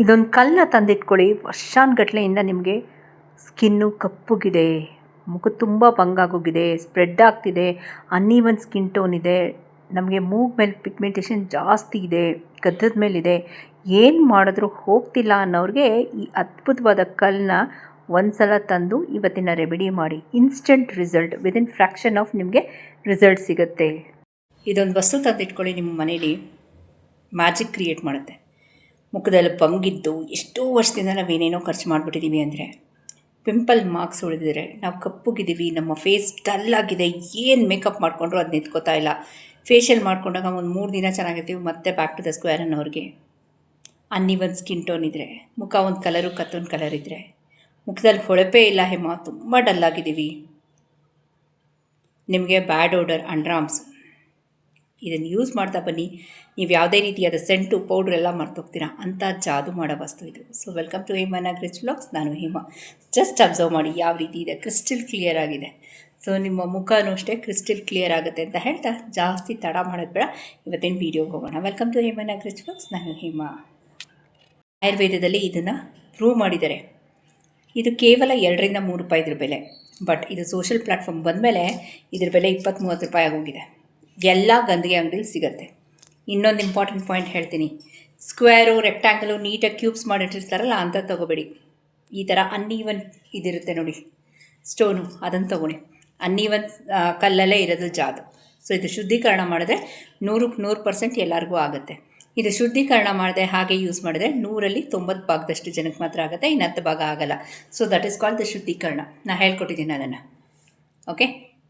ಇದೊಂದು ಕಲ್ಲನ್ನ ತಂದಿಟ್ಕೊಳ್ಳಿ, ವರ್ಷಾನುಗಟ್ಲೆಯಿಂದ ನಿಮಗೆ ಸ್ಕಿನ್ನು ಕಪ್ಪುಗಿದೆ, ಮುಖ ತುಂಬ ಬಂಗಾಗೋಗಿದೆ, ಸ್ಪ್ರೆಡ್ ಆಗ್ತಿದೆ, ಅನ್ಈವನ್ ಸ್ಕಿನ್ ಟೋನ್ ಇದೆ, ನಮಗೆ ಮೂಗ್ ಮೇಲೆ ಪಿಗ್ಮೆಂಟೇಷನ್ ಜಾಸ್ತಿ ಇದೆ, ಗದ್ದದ ಮೇಲಿದೆ, ಏನು ಮಾಡಿದ್ರೂ ಹೋಗ್ತಿಲ್ಲ ಅನ್ನೋರಿಗೆ ಈ ಅದ್ಭುತವಾದ ಕಲ್ಲನ್ನ ಒಂದು ಸಲ ತಂದು ಇವತ್ತಿನ ರೆಮಿಡಿ ಮಾಡಿ. Instant result, within fraction of ನಿಮಗೆ ರಿಸಲ್ಟ್ ಸಿಗುತ್ತೆ. ಇದೊಂದು ವಸ್ತು ತಂದಿಟ್ಕೊಳ್ಳಿ, ನಿಮ್ಮ ಮನೇಲಿ ಮ್ಯಾಜಿಕ್ ಕ್ರಿಯೇಟ್ ಮಾಡುತ್ತೆ. ಮುಖದಲ್ಲಿ ಬಂಗಿದ್ದು ಎಷ್ಟೋ ವರ್ಷದಿಂದ ನಾವೇನೇನೋ ಖರ್ಚು ಮಾಡಿಬಿಟ್ಟಿದ್ದೀವಿ ಅಂದರೆ, ಪಿಂಪಲ್ ಮಾರ್ಕ್ಸ್ ಉಳಿದಿದ್ರೆ, ನಾವು ಕಪ್ಪುಗಿದ್ದೀವಿ, ನಮ್ಮ ಫೇಸ್ ಡಲ್ ಆಗಿದೆ, ಏನು ಮೇಕಪ್ ಮಾಡಿಕೊಂಡ್ರು ಅದು ನಿಂತ್ಕೋತಾ ಇಲ್ಲ, ಫೇಶಿಯಲ್ ಮಾಡ್ಕೊಂಡಾಗ ಒಂದು 3 ದಿನ ಚೆನ್ನಾಗಿರ್ತೀವಿ, ಮತ್ತೆ ಬ್ಯಾಕ್ ಟು ದ ಸ್ಕ್ವೇರ್ ಅನ್ನೋರಿಗೆ, ಅನ್ಈವನ್ ಸ್ಕಿನ್ ಟೋನ್ ಇದ್ದರೆ, ಮುಖ ಒಂದು ಕಲರು ಕತ್ತೊಂದು ಕಲರ್ ಇದ್ದರೆ, ಮುಖದಲ್ಲಿ ಹೊಳಪೇ ಇಲ್ಲ, ಹೇಮ ತುಂಬ ಡಲ್ ಆಗಿದ್ದೀವಿ, ನಿಮಗೆ ಬ್ಯಾಡ್ ಓಡರ್, ಅಂಡ್ರಾಮ್ಸ್, ಇದನ್ನು ಯೂಸ್ ಮಾಡ್ತಾ ಬನ್ನಿ. ನೀವು ಯಾವುದೇ ರೀತಿಯಾದ ಸೆಂಟು ಪೌಡ್ರ್ ಎಲ್ಲ ಮರ್ತೋಗ್ತೀರಾ, ಅಂಥ ಜಾದು ಮಾಡೋ ವಸ್ತು ಇದು. So welcome to Hemanag rich vlogs. ನಾನು ಹೇಮ. ಜಸ್ಟ್ ಅಬ್ಸರ್ವ್ ಮಾಡಿ ಯಾವ ರೀತಿ ಇದೆ, ಕ್ರಿಸ್ಟಲ್ ಕ್ಲಿಯರ್ ಆಗಿದೆ. ಸೊ ನಿಮ್ಮ ಮುಖನೂ ಅಷ್ಟೇ ಕ್ರಿಸ್ಟಲ್ ಕ್ಲಿಯರ್ ಆಗುತ್ತೆ ಅಂತ ಹೇಳ್ತಾ ಜಾಸ್ತಿ ತಡ ಮಾಡೋದು ಬೇಡ, ಇವತ್ತಿನ ವೀಡಿಯೋಗೆ ಹೋಗೋಣ. Welcome to Hemanag rich vlogs. ನಾನು ಹೇಮ. ಆಯುರ್ವೇದದಲ್ಲಿ ಇದನ್ನು ಪ್ರೂವ್ ಮಾಡಿದ್ದಾರೆ. ಇದು ಕೇವಲ 2ರಿಂದ 3 ರೂಪಾಯಿ ಇದ್ರ ಬೆಲೆ. ಬಟ್ ಇದು ಸೋಷಲ್ ಪ್ಲ್ಯಾಟ್ಫಾರ್ಮ್ ಬಂದಮೇಲೆ ಇದ್ರ ಬೆಲೆ 20-30 ರೂಪಾಯಿ ಆಗೋಗಿದೆ. ಎಲ್ಲ ಗಂದಿಗೆ ಅಂಗಡಿಲಿ ಸಿಗುತ್ತೆ. ಇನ್ನೊಂದು ಇಂಪಾರ್ಟೆಂಟ್ ಪಾಯಿಂಟ್ ಹೇಳ್ತೀನಿ, ಸ್ಕ್ವೇರು ರೆಕ್ಟ್ಯಾಂಗಲು ನೀಟಾಗಿ ಕ್ಯೂಬ್ಸ್ ಮಾಡಿಟ್ಟಿರ್ತಾರಲ್ಲ ಅಂಥ ತೊಗೋಬೇಡಿ. ಈ ಥರ ಅನ್ಈವನ್ ಇದಿರುತ್ತೆ ನೋಡಿ ಸ್ಟೋನು, ಅದನ್ನು ತೊಗೊಳ್ಳಿ. ಅನ್ಈವನ್ ಕಲ್ಲಲ್ಲೇ ಇರೋದು ಜಾದು. ಸೊ ಇದು ಶುದ್ಧೀಕರಣ ಮಾಡಿದ್ರೆ 100ಕ್ಕೆ 100% ಎಲ್ಲರಿಗೂ ಆಗುತ್ತೆ. ಇದು ಶುದ್ಧೀಕರಣ ಮಾಡಿದೆ ಹಾಗೆ ಯೂಸ್ ಮಾಡಿದ್ರೆ 100ರಲ್ಲಿ 90 ಭಾಗದಷ್ಟು ಜನಕ್ಕೆ ಮಾತ್ರ ಆಗುತ್ತೆ, ಇನ್ನು 10 ಭಾಗ ಆಗಲ್ಲ. So that is called the ಶುದ್ಧೀಕರಣ. ನಾನು ಹೇಳ್ಕೊಟ್ಟಿದ್ದೀನಿ ಅದನ್ನು. Okay,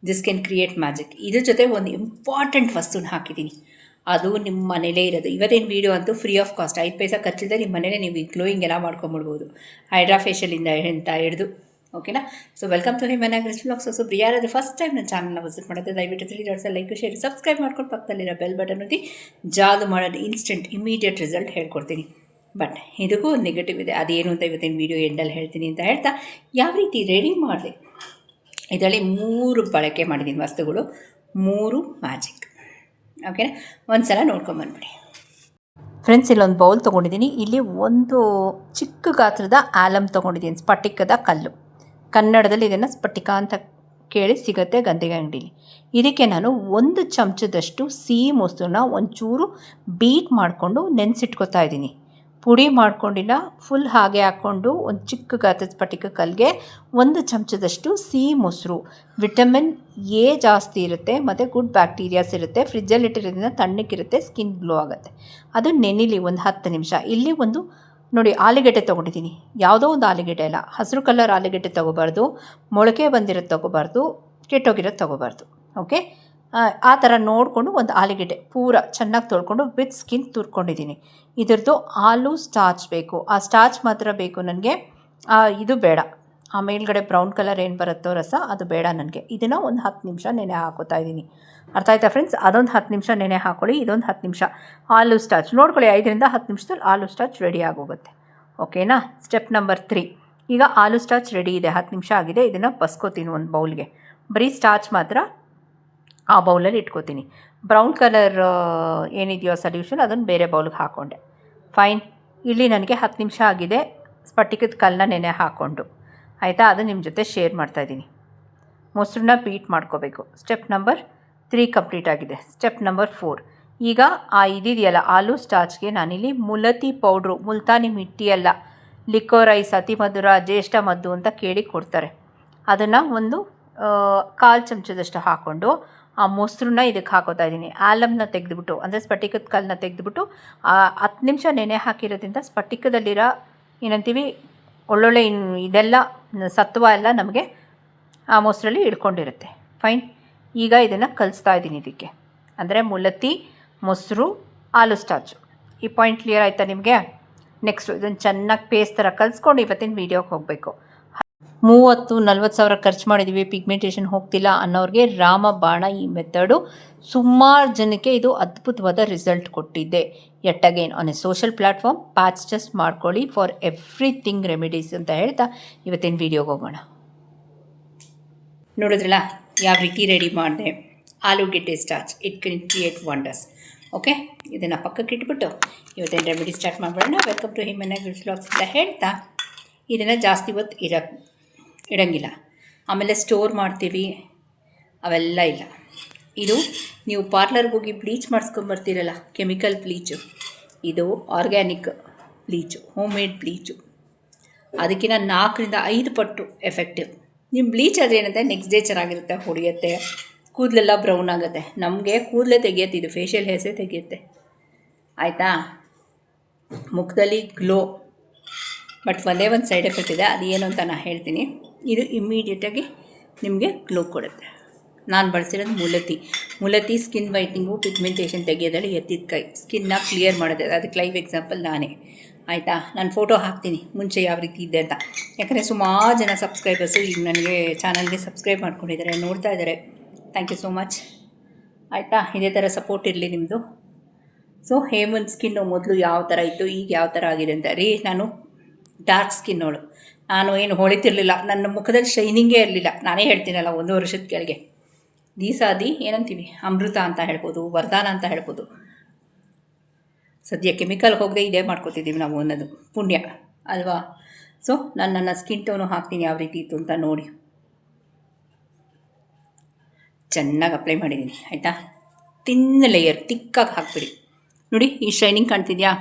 this can create magic. ಇದ್ರ ಜೊತೆ ಒಂದು ಇಂಪಾರ್ಟೆಂಟ್ ವಸ್ತುನ ಹಾಕಿದ್ದೀನಿ, ಅದು ನಿಮ್ಮ ಮನೇಲೇ ಇರೋದು. ಇವತ್ತೇನು ವೀಡಿಯೋ ಅಂತೂ ಫ್ರೀ ಆಫ್ ಕಾಸ್ಟ್, 5 ಪೈಸಾ ಖರ್ಚಿದೆ, ನಿಮ್ಮ ಮನೇಲೆ ನೀವು ಗ್ಲೋಯಿಂಗ್ ಎಲ್ಲ ಮಾಡ್ಕೊಂಬಿಡ್ಬೋದು, ಹೈಡ್ರಾ ಫೇಶಿಯಲಿಂದ ಅಂತ ಹಿಡಿದು. ಓಕೆನಾ? So welcome to Hemanag rich vlogs. So ಯಾರಾದರೂ ಫಸ್ಟ್ ಟೈಮ್ ನನ್ನ ಚಾನಲ್ನ ವಿಸಿಟ್ ಮಾಡಿದ್ರೆ ದಯವಿಟ್ಟು 3 ಡಾಟ್ಸ್ ಲೈಕ್ ಶೇರ್ ಸಬ್ಸ್ಕ್ರೈಬ್ ಮಾಡ್ಕೊಂಡು ಪಕ್ಕದಲ್ಲಿರೋ ಬೆಲ್ ಬಟನ್ ಒತ್ತಿ. ಜಾದು ಮಾಡೋದು ಇನ್ಸ್ಟೆಂಟ್ ಇಮಿಡಿಯೇಟ್ ರಿಸಲ್ಟ್ ಹೇಳ್ಕೊಡ್ತೀನಿ. ಬಟ್ ಇದಕ್ಕೂ ಒಂದು ನೆಗೆಟಿವ್ ಇದೆ, ಅದೇನು ಅಂತ ಇವತ್ತಿನ ವೀಡಿಯೋ ಎಂಡಲ್ಲಿ ಹೇಳ್ತೀನಿ ಅಂತ ಹೇಳ್ತಾ ಯಾವ ರೀತಿ ರೆಡಿ ಮಾಡಿದೆ. ಇದರಲ್ಲಿ 3 ಬಳಕೆ ಮಾಡಿದ್ದೀನಿ ವಸ್ತುಗಳು, 3 ಮ್ಯಾಜಿಕ್. ಓಕೆನಾ? ಒಂದು ಸಲ ನೋಡ್ಕೊಂಬಂದ್ಬಿಡಿ ಫ್ರೆಂಡ್ಸ್. ಇಲ್ಲೊಂದು ಬೌಲ್ ತೊಗೊಂಡಿದ್ದೀನಿ, ಇಲ್ಲಿ ಒಂದು ಚಿಕ್ಕ ಗಾತ್ರದ ಆಲಮ್ ತೊಗೊಂಡಿದ್ದೀನಿ, ಸ್ಫಟಿಕದ ಕಲ್ಲು. ಕನ್ನಡದಲ್ಲಿ ಇದನ್ನು ಸ್ಫಟಿಕ ಅಂತ ಕೇಳಿ ಸಿಗುತ್ತೆ ಗಂದಿಗೆ ಅಂಗಡೀಲಿ. ಇದಕ್ಕೆ ನಾನು 1 ಚಮಚದಷ್ಟು ಸಿಹಿ ಮೊಸರನ್ನ ಒಂಚೂರು ಬೀಟ್ ಮಾಡಿಕೊಂಡು ನೆನೆಸಿಟ್ಕೊತಾ ಇದ್ದೀನಿ. ಪುಡಿ ಮಾಡ್ಕೊಂಡಿಲ್ಲ, ಫುಲ್ ಹಾಗೆ ಹಾಕ್ಕೊಂಡು ಒಂದು ಚಿಕ್ಕ ಗಾತ್ರದ ಸ್ಫಟಿಕ ಕಲ್ಲಿಗೆ 1 ಚಮಚದಷ್ಟು ಸಿಹಿ ಮೊಸರು. ವಿಟಮಿನ್ ಎ ಜಾಸ್ತಿ ಇರುತ್ತೆ ಮತ್ತು ಗುಡ್ ಬ್ಯಾಕ್ಟೀರಿಯಾಸ್ ಇರುತ್ತೆ. ಫ್ರಿಜ್ಜಲ್ಲಿ ಇಟ್ಟಿರೋದ್ರಿಂದ ತಣ್ಣಕ್ಕಿರುತ್ತೆ, ಸ್ಕಿನ್ ಗ್ಲೋ ಆಗುತ್ತೆ. ಅದು ನೆನಿಲಿ ಒಂದು 10 ನಿಮಿಷ. ಇಲ್ಲಿ ಒಂದು ನೋಡಿ ಆಲೂಗೆಡ್ಡೆ ತೊಗೊಂಡಿದ್ದೀನಿ, ಯಾವುದೋ ಒಂದು ಆಲೂಗೆಡ್ಡೆ ಅಲ್ಲ, ಹಸಿರು ಕಲರ್ ಆಲೂಗೆಡ್ಡೆ ತೊಗೋಬಾರ್ದು, ಮೊಳಕೆ ಬಂದಿರೋದು ತೊಗೋಬಾರ್ದು, ಕೆಟ್ಟೋಗಿರೋದು ತೊಗೋಬಾರ್ದು. ಓಕೆ, ಆ ಥರ ನೋಡಿಕೊಂಡು ಒಂದು ಆಲೂಗೆಡ್ಡೆ ಪೂರ ಚೆನ್ನಾಗಿ ತೊಳ್ಕೊಂಡು ವಿತ್ ಸ್ಕಿನ್ ತುರ್ಕೊಂಡಿದ್ದೀನಿ. ಇದ್ರದ್ದು ಆಲೂ ಸ್ಟಾರ್ಚ್ ಬೇಕು, ಆ ಸ್ಟಾರ್ಚ್ ಮಾತ್ರ ಬೇಕು ನನಗೆ, ಇದು ಬೇಡ. ಆ ಮೇಲ್ಗಡೆ ಬ್ರೌನ್ ಕಲರ್ ಏನು ಬರುತ್ತೋ ರಸ, ಅದು ಬೇಡ ನನಗೆ. ಇದನ್ನು ಒಂದು 10 ನಿಮಿಷ ನೆನೆ ಹಾಕೋತಾ ಇದ್ದೀನಿ. ಅರ್ಥ ಆಯ್ತಾ ಫ್ರೆಂಡ್ಸ್? ಅದೊಂದು 10 ನಿಮಿಷ ನೆನೆ ಹಾಕ್ಕೊಳ್ಳಿ, ಇದೊಂದು 10 ನಿಮಿಷ. ಆಲೂ ಸ್ಟಾರ್ಚ್ ನೋಡ್ಕೊಳ್ಳಿ, 5ರಿಂದ 10 ನಿಮಿಷದಲ್ಲಿ ಆಲೂ ಸ್ಟಾರ್ಚ್ ರೆಡಿ ಆಗೋಗುತ್ತೆ. ಓಕೆನಾ? Step number 3. ಈಗ ಆಲೂ ಸ್ಟಾರ್ಚ್ ರೆಡಿ ಇದೆ, 10 ನಿಮಿಷ ಆಗಿದೆ. ಇದನ್ನು ಬಸ್ಕೋತೀನಿ ಒಂದು ಬೌಲ್ಗೆ. ಬರೀ ಸ್ಟಾರ್ಚ್ ಮಾತ್ರ ಆ ಬೌಲಲ್ಲಿ ಇಟ್ಕೋತೀನಿ. ಬ್ರೌನ್ ಕಲರ್ ಏನಿದೆಯೋ ಸೊಲ್ಯೂಷನ್ ಅದನ್ನು ಬೇರೆ ಬೌಲ್ಗೆ ಹಾಕ್ಕೊಂಡೆ. ಫೈನ್. ಇಲ್ಲಿ ನನಗೆ 10 ನಿಮಿಷ ಆಗಿದೆ ಸ್ಫಟಿಕದ ಕಲ್ಲನ್ನ ನೆನೆ ಹಾಕ್ಕೊಂಡು. ಆಯಿತಾ? ಅದು ನಿಮ್ಮ ಜೊತೆ ಶೇರ್ ಮಾಡ್ತಾಯಿದ್ದೀನಿ. ಮೊಸರನ್ನ ಬೀಟ್ ಮಾಡ್ಕೋಬೇಕು. ಸ್ಟೆಪ್ ನಂಬರ್ 3 ಕಂಪ್ಲೀಟ್ ಆಗಿದೆ. Step number 4. ಈಗ ಇದಿದೆಯಲ್ಲ ಆಲೂ ಸ್ಟಾರ್ಚ್ಗೆ ನಾನಿಲ್ಲಿ ಮುಲತಿ ಪೌಡ್ರು, ಮುಲ್ತಾನಿ ಮಿಟ್ಟಿ ಅಲ್ಲ, ಲಿಕೋರೈಸ್, ಅತಿ ಮಧುರ, ಜ್ಯೇಷ್ಠ ಮದ್ದು ಅಂತ ಕೇಳಿ ಕೊಡ್ತಾರೆ. ಅದನ್ನು ಒಂದು 1/4 ಚಮಚದಷ್ಟು ಹಾಕ್ಕೊಂಡು ಆ ಮೊಸರನ್ನ ಇದಕ್ಕೆ ಹಾಕೋತಾ ಇದ್ದೀನಿ. ಆಲಮ್ನ ತೆಗೆದುಬಿಟ್ಟು, ಅಂದರೆ ಸ್ಫಟಿಕದ ಕಲ್ಲನ್ನ ತೆಗೆದುಬಿಟ್ಟು 10 ನಿಮಿಷ ನೆನೆ ಹಾಕಿರೋದ್ರಿಂದ ಸ್ಫಟಿಕದಲ್ಲಿರೋ ಏನಂತೀವಿ ಒಳ್ಳೊಳ್ಳೆ ಇದೆಲ್ಲ ಸತ್ವ ಎಲ್ಲ ನಮಗೆ ಆ ಮೊಸರಲ್ಲಿ ಇಳ್ಕೊಂಡಿರುತ್ತೆ. ಫೈನ್. ಈಗ ಇದನ್ನು ಕಲಿಸ್ತಾ ಇದ್ದೀನಿ ಇದಕ್ಕೆ, ಅಂದರೆ ಮುಲತಿ, ಮೊಸರು, ಆಲೂ ಸ್ಟಾರ್ಚು. ಈ ಪಾಯಿಂಟ್ ಕ್ಲಿಯರ್ ಆಯಿತಾ ನಿಮಗೆ? ನೆಕ್ಸ್ಟು ಇದನ್ನು ಚೆನ್ನಾಗಿ ಪೇಸ್ಟ್ ಥರ ಕಲಿಸ್ಕೊಂಡು ಇವತ್ತಿನ ವೀಡಿಯೋಗೆ ಹೋಗಬೇಕು. 30-40 ಸಾವಿರ ಖರ್ಚು ಮಾಡಿದ್ದೀವಿ, ಪಿಗ್ಮೆಂಟೇಷನ್ ಹೋಗ್ತಿಲ್ಲ ಅನ್ನೋರಿಗೆ ರಾಮಬಾಣ ಈ ಮೆಥಡು ಸುಮಾರು ಜನಕ್ಕೆ ಇದು ಅದ್ಭುತವಾದ ರಿಸಲ್ಟ್ ಕೊಟ್ಟಿದ್ದೆ. Yet again on A social platform, patch test ಮಾಡ್ಕೊಳ್ಳಿ ಫಾರ್ ಎವ್ರಿಥಿಂಗ್ ರೆಮಿಡೀಸ್ ಅಂತ ಹೇಳ್ತಾ ಇವತ್ತಿನ ವೀಡಿಯೋಗೆ ಹೋಗೋಣ. ನೋಡಿದ್ರಲ್ಲ ಯಾವ ರೀತಿ ರೆಡಿ ಮಾಡಿದೆ ಆಲೂಗೆಡ್ಡೆ starch. It can create wonders. Okay, ಇದನ್ನು ಪಕ್ಕಕ್ಕೆ ಇಟ್ಬಿಟ್ಟು ಇವತ್ತಿನ ರೆಮಿಡಿ ಸ್ಟಾರ್ಟ್ ಮಾಡಿಬಿಡೋಣ. Welcome to Hemanag rich vlogs ಅಂತ ಹೇಳ್ತಾ, ಇದನ್ನು ಜಾಸ್ತಿ ಹೊತ್ತು ಇಡಂಗಿಲ್ಲ, ಆಮೇಲೆ ಸ್ಟೋರ್ ಮಾಡ್ತೀವಿ ಅವೆಲ್ಲ ಇಲ್ಲ. ಇದು ನೀವು ಪಾರ್ಲರ್ಗೆ ಹೋಗಿ ಬ್ಲೀಚ್ ಮಾಡಿಸ್ಕೊಂಬರ್ತೀರಲ್ಲ, ಕೆಮಿಕಲ್ ಬ್ಲೀಚು, ಇದು organic bleach, home made bleach. ಅದಕ್ಕಿಂತ 4ರಿಂದ 5 ಪಟ್ಟು ಎಫೆಕ್ಟಿವ್. ನಿಮ್ಮ ಬ್ಲೀಚ್ ಆದರೆ ಏನಂತೆ, ನೆಕ್ಸ್ಟ್ ಡೇ ಚೆನ್ನಾಗಿರುತ್ತೆ, ಹೊಡೆಯುತ್ತೆ, ಕೂದಲೆಲ್ಲ ಬ್ರೌನ್ ಆಗುತ್ತೆ. ನಮಗೆ ಕೂದಲೇ ತೆಗಿಯುತ್ತೆ, ಇದು ಫೇಶಿಯಲ್ ಹೇರ್ಸೇ ತೆಗಿಯುತ್ತೆ. ಆಯಿತಾ? ಮುಖದಲ್ಲಿ ಗ್ಲೋ. ಬಟ್ ಒಂದೇ ಒಂದು ಸೈಡ್ ಎಫೆಕ್ಟ್ ಇದೆ, ಅದು ಏನು ಅಂತ ನಾನು ಹೇಳ್ತೀನಿ. ಇದು ಇಮ್ಮಿಡಿಯೇಟಾಗಿ ನಿಮಗೆ ಗ್ಲೋ ಕೊಡುತ್ತೆ. ನಾನು ಬಳಸಿರೋದು ಮುಲತಿ ಸ್ಕಿನ್ ವೈಟ್ನಿಂಗು, ಪಿಗ್ಮೆಂಟೇಷನ್ ತೆಗೆಯೋದ್ರಲ್ಲಿ ಎತ್ತಿದ ಕೈ, ಸ್ಕಿನ್ನ ಕ್ಲಿಯರ್ ಮಾಡೋದು. ಅದಕ್ಕೆ ಲೈವ್ ಎಕ್ಸಾಂಪಲ್ ನಾನೇ. ಆಯಿತಾ? ನಾನು ಫೋಟೋ ಹಾಕ್ತೀನಿ ಮುಂಚೆ ಯಾವ ರೀತಿ ಇದೆ ಅಂತ. ಯಾಕಂದರೆ ಸುಮಾರು ಜನ ಸಬ್ಸ್ಕ್ರೈಬರ್ಸು ಈಗ ನನಗೆ ಚಾನಲ್ಗೆ ಸಬ್ಸ್ಕ್ರೈಬ್ ಮಾಡ್ಕೊಂಡಿದ್ದಾರೆ, ನೋಡ್ತಾ ಇದ್ದಾರೆ. Thank you so much. ಆಯಿತಾ? ಇದೇ ಥರ ಸಪೋರ್ಟ್ ಇರಲಿ ನಿಮ್ಮದು. ಸೊ ಹೇಮಂತ್ ಸ್ಕಿನ್ನು ಮೊದಲು ಯಾವ ಥರ ಇತ್ತು, ಈಗ ಯಾವ ಥರ ಆಗಿದೆ ಅಂತ. ನಾನು ಡಾರ್ಕ್ ಸ್ಕಿನ್ನೋಳು, ನಾನು ಏನು ಹೊಳಿತಿರಲಿಲ್ಲ, ನನ್ನ ಮುಖದಲ್ಲಿ ಶೈನಿಂಗೇ ಇರಲಿಲ್ಲ. ನಾನೇ ಹೇಳ್ತೀನಲ್ಲ, 1 ವರ್ಷದ ಕೆಳಗೆ ದೀಸಾದಿ ಏನಂತೀವಿ, ಅಮೃತ ಅಂತ ಹೇಳ್ಬೋದು, ವರದಾನ ಅಂತ ಹೇಳ್ಬೋದು. ಸದ್ಯ ಕೆಮಿಕಲ್ ಹೋಗದೆ ಇದೇ ಮಾಡ್ಕೊತಿದ್ದೀವಿ ನಾವು ಅನ್ನೋದು ಪುಣ್ಯ ಅಲ್ವಾ? ಸೊ ನಾನು ನನ್ನ ಸ್ಕಿನ್ ಟೋನು ಹಾಕ್ತೀನಿ ಯಾವ ರೀತಿ ಇತ್ತು ಅಂತ ನೋಡಿ. ಚೆನ್ನಾಗಿ ಅಪ್ಲೈ ಮಾಡಿದ್ದೀನಿ. ಆಯಿತಾ? ತಿನ್ ಲೇಯರ್ ತಿಕ್ಕಾಗಿ ಹಾಕ್ಬಿಡಿ. ನೋಡಿ, ಈ ಶೈನಿಂಗ್ ಕಾಣ್ತಿದ್ಯಾ?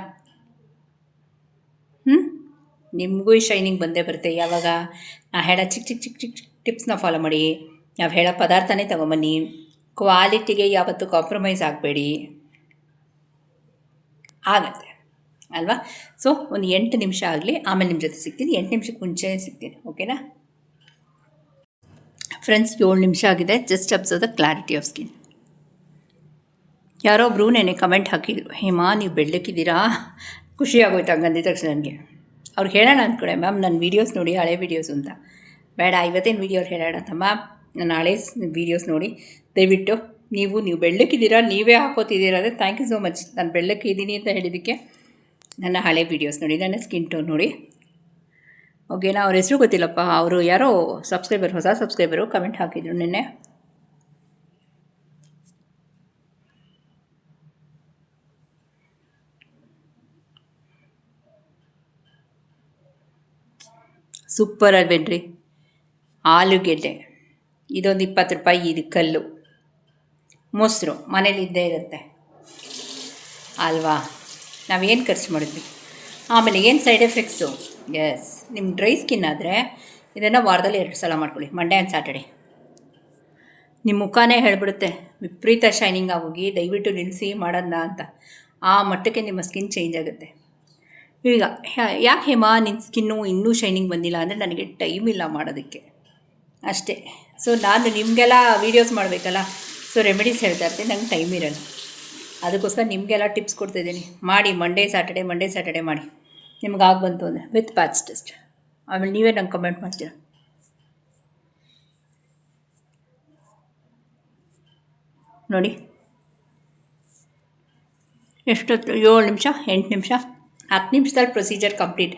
ನಿಮಗೂ ಈ ಶೈನಿಂಗ್ ಬಂದೇ ಬರುತ್ತೆ. ಯಾವಾಗ ನಾ ಹೇಳೋ ಚಿಕ್ಕ ಚಿಕ್ಕ ಚಿಕ್ಕ ಚಿಕ್ಕ ಚಿಕ್ಕ ಟಿಪ್ಸ್ನ ಫಾಲೋ ಮಾಡಿ, ನಾವು ಹೇಳೋ ಪದಾರ್ಥನೇ ತೊಗೊಂಬನ್ನಿ. ಕ್ವಾಲಿಟಿಗೆ ಯಾವತ್ತೂ ಕಾಂಪ್ರಮೈಸ್ ಆಗಬೇಡಿ, ಆಗತ್ತೆ ಅಲ್ವಾ? ಸೊ ಒಂದು 8 ನಿಮಿಷ ಆಗಲಿ, ಆಮೇಲೆ ನಿಮ್ಮ ಜೊತೆ ಸಿಗ್ತೀನಿ. 8 ನಿಮಿಷಕ್ಕೆ ಮುಂಚೆನೇ ಸಿಗ್ತೀನಿ, ಓಕೆನಾ ಫ್ರೆಂಡ್ಸ್? 7 ನಿಮಿಷ ಆಗಿದೆ. Just observe the clarity of skin. ಯಾರೋ ಒಬ್ಬರು ನೆನೆ ಕಮೆಂಟ್ ಹಾಕಿದರು, ಹೇಮಾ ನೀವು ಬೆಳ್ಳಕ್ಕಿದ್ದೀರಾ, ಖುಷಿ ಆಗೋಯ್ತು ಹಂಗಂದಿದ ತಕ್ಷಣ ನನಗೆ. ಅವ್ರಿಗೆ ಹೇಳೋಣ ಅಂದ್ಕೊಡೆ, ಮ್ಯಾಮ್ ನನ್ನ ವೀಡಿಯೋಸ್ ನೋಡಿ, ಹಳೆ ವೀಡಿಯೋಸ್ ಅಂತ. ಬೇಡ, ಇವತ್ತೇನು ವೀಡಿಯೋರು ಹೇಳೋಣ ಅಂತ ಮ್ಯಾಮ್, ನಾನು ಹಳೆ ವೀಡಿಯೋಸ್ ನೋಡಿ ದಯವಿಟ್ಟು ನೀವು ಬೆಳ್ಳಕ್ಕಿದ್ದೀರಾ, ನೀವೇ ಹಾಕೋತಿದ್ದೀರಾ ಅಂದರೆ ಥ್ಯಾಂಕ್ ಯು ಸೋ ಮಚ್. ನಾನು ಬೆಳ್ಳಕ್ಕಿದ್ದೀನಿ ಅಂತ ಹೇಳಿದ್ದಕ್ಕೆ ನನ್ನ ಹಳೆ ವೀಡಿಯೋಸ್ ನೋಡಿ, ನನ್ನ ಸ್ಕಿನ್ ಟೋನ್ ನೋಡಿ, ಓಕೆನಾ? ಅವ್ರ ಹೆಸರು ಗೊತ್ತಿಲ್ಲಪ್ಪ, ಅವರು ಯಾರೋ ಸಬ್ಸ್ಕ್ರೈಬರ್, ಹೊಸ ಸಬ್ಸ್ಕ್ರೈಬರು ಕಮೆಂಟ್ ಹಾಕಿದ್ರು ನಿನ್ನೆ. ಸೂಪರ್ ಅಲ್ವೇನ್ರಿ? ಆಲೂಗೆಡ್ಡೆ ಇದೊಂದು 20 ರೂಪಾಯಿ, ಇದು ಕಲ್ಲು. ಮೊಸರು ಮನೇಲಿ ಇದ್ದೇ ಇರುತ್ತೆ ಅಲ್ವಾ? ನಾವೇನು ಖರ್ಚು ಮಾಡಿದ್ವಿ. ಆಮೇಲೆ ಏನು ಸೈಡ್ ಎಫೆಕ್ಟ್ಸು? ಎಸ್, ನಿಮ್ಮ ಡ್ರೈ ಸ್ಕಿನ್ ಆದರೆ ಇದನ್ನು ವಾರದಲ್ಲಿ 2 ಸಲ ಮಾಡ್ಕೊಳ್ಳಿ, ಮಂಡೇ ಆ್ಯಂಡ್ ಸ್ಯಾಟರ್ಡೆ. ನಿಮ್ಮ ಮುಖನೇ ಹೇಳಿಬಿಡುತ್ತೆ, ವಿಪರೀತ ಶೈನಿಂಗ್ ಆಗೋಗಿ ದಯವಿಟ್ಟು ನಿಲ್ಲಿಸಿ ಮಾಡೋದನ್ನ ಅಂತ. ಆ ಮಟ್ಟಕ್ಕೆ ನಿಮ್ಮ ಸ್ಕಿನ್ ಚೇಂಜ್ ಆಗುತ್ತೆ. ಈಗ ಯಾಕೆ ಹೇಮಾ ನಿನ್ನ ಸ್ಕಿನ್ನು ಇನ್ನೂ ಶೈನಿಂಗ್ ಬಂದಿಲ್ಲ ಅಂದರೆ, ನನಗೆ ಟೈಮ್ ಇಲ್ಲ ಮಾಡೋದಕ್ಕೆ ಅಷ್ಟೇ. ಸೊ ನಾನು ನಿಮಗೆಲ್ಲ ವೀಡಿಯೋಸ್ ಮಾಡಬೇಕಲ್ಲ, ಸೊ ರೆಮಿಡೀಸ್ ಹೇಳ್ತಾ ಇರ್ತೀನಿ, ನಂಗೆ ಟೈಮ್ ಇರೋಲ್ಲ. ಅದಕ್ಕೋಸ್ಕರ ನಿಮಗೆಲ್ಲ ಟಿಪ್ಸ್ ಕೊಡ್ತಾಯಿದ್ದೀನಿ. ಮಾಡಿ ಮಂಡೇ ಸ್ಯಾಟರ್ಡೆ ಮಾಡಿ, ನಿಮ್ಗೆ ಬಂತು ಅಂದರೆ ವಿತ್ ಪ್ಯಾಚ್ ಟೆಸ್ಟ್. ಆಮೇಲೆ ನೀವೇ ನಂಗೆ ಕಮೆಂಟ್ ಮಾಡ್ತೀರ. ನೋಡಿ ಎಷ್ಟೊತ್ತು, 7 ನಿಮಿಷ, 8 ನಿಮಿಷ, 10 ನಿಮಿಷದಲ್ಲಿ ಪ್ರೊಸೀಜರ್ ಕಂಪ್ಲೀಟ್.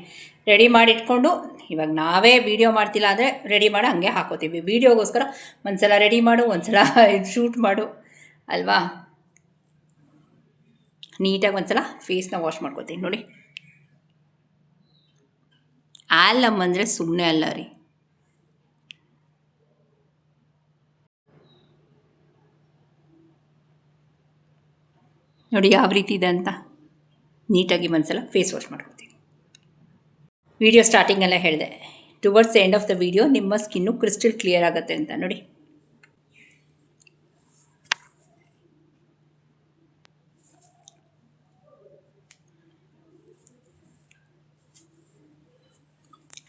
ರೆಡಿ ಮಾಡಿ ಇಟ್ಕೊಂಡು, ಇವಾಗ ನಾವೇ ವೀಡಿಯೋ ಮಾಡ್ತಿಲ್ಲ ಅಂದರೆ ರೆಡಿ ಮಾಡಿ ಹಂಗೆ ಹಾಕೋತೀವಿ. ವೀಡಿಯೋಗೋಸ್ಕರ ಒಂದು ಸಲ ರೆಡಿ ಮಾಡು, ಒಂದು ಸಲ ಶೂಟ್ ಮಾಡು ಅಲ್ವಾ? ನೀಟಾಗಿ ಒಂದು ಸಲ ಫೇಸ್ನ ವಾಶ್ ಮಾಡ್ಕೊತೀನಿ. ನೋಡಿ, ಆಲಮ್ ಅಂದರೆ ಸುಮ್ಮನೆ ಅಲ್ಲ ರೀ. ನೋಡಿ ಯಾವ ರೀತಿ ಇದೆ ಅಂತ. ನೀಟಾಗಿ ಒಂದು ಸಲ ಫೇಸ್ ವಾಶ್ ಮಾಡ್ಕೊತೀನಿ. ವಿಡಿಯೋ ಸ್ಟಾರ್ಟಿಂಗಲ್ಲೇ ಹೇಳಿದೆ, towards the end of the video ನಿಮ್ಮ ಸ್ಕಿನ್ನು ಕ್ರಿಸ್ಟಲ್ ಕ್ಲಿಯರ್ ಆಗುತ್ತೆ ಅಂತ. ನೋಡಿ,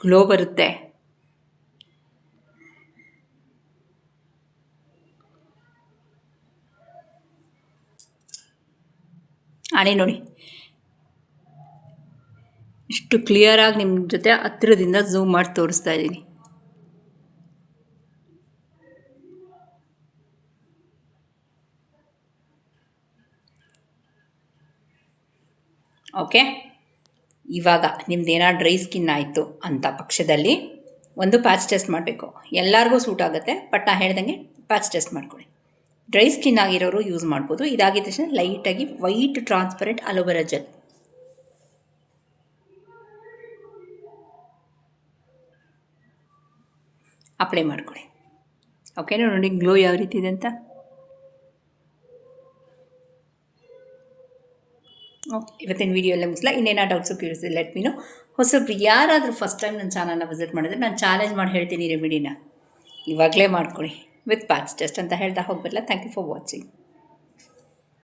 ಗ್ಲೋ ಬರುತ್ತೆ. ಆಣೆ ನೋಡಿ, ಇಷ್ಟು ಕ್ಲಿಯರಾಗಿ ನಿಮ್ಮ ಜೊತೆ ಹತ್ತಿರದಿಂದ ಝೂಮ್ ಮಾಡಿ ತೋರಿಸ್ತಾ ಇದ್ದೀನಿ. ಓಕೆ, ಇವಾಗ ನಿಮ್ದೇನಾದ್ರು ಡ್ರೈ ಸ್ಕಿನ್ ಆಯಿತು ಅಂತ ಪಕ್ಷದಲ್ಲಿ ಒಂದು ಪ್ಯಾಚ್ ಟೆಸ್ಟ್ ಮಾಡಬೇಕು. ಎಲ್ಲರಿಗೂ ಸೂಟ್ ಆಗುತ್ತೆ, ಬಟ್ ನಾನು ಹೇಳ್ದಂಗೆ ಪ್ಯಾಚ್ ಟೆಸ್ಟ್ ಮಾಡ್ಕೊಳ್ಳಿ. ಡ್ರೈ ಸ್ಕಿನ್ ಆಗಿರೋರು ಯೂಸ್ ಮಾಡ್ಬೋದು. ಇದಾಗಿದ ತಕ್ಷಣ ಲೈಟಾಗಿ white transparent aloe vera gel apply ಮಾಡ್ಕೊಳ್ಳಿ. ಓಕೆನಾ? ನೋಡಿ ಗ್ಲೋ ಯಾವ ರೀತಿ ಇದೆ ಅಂತ. ಓಕೆ, ಇವತ್ತಿನ ವೀಡಿಯೋ ಎಲ್ಲ ಮುಗಿಸಲ್ಲ. ಇನ್ನೇನೋ doubts curious let me know. ಹೊಸಬ್ರು ಯಾರಾದರೂ ಫಸ್ಟ್ ಟೈಮ್ ನನ್ನ ಚಾನಲ್ನ ವಿಸಿಟ್ ಮಾಡಿದ್ರೆ ನಾನು ಚಾಲೆಂಜ್ ಮಾಡಿ ಹೇಳ್ತೀನಿ ರೆಮಿಡಿನ ಇವಾಗಲೇ ಮಾಡ್ಕೊಳ್ಳಿ ವಿತ್ ಪ್ಯಾಚ್ ಟೆಸ್ಟ್ ಅಂತ ಹೇಳ್ತಾ ಹೋಗ್ಬರಲ್ಲ. Thank you for watching.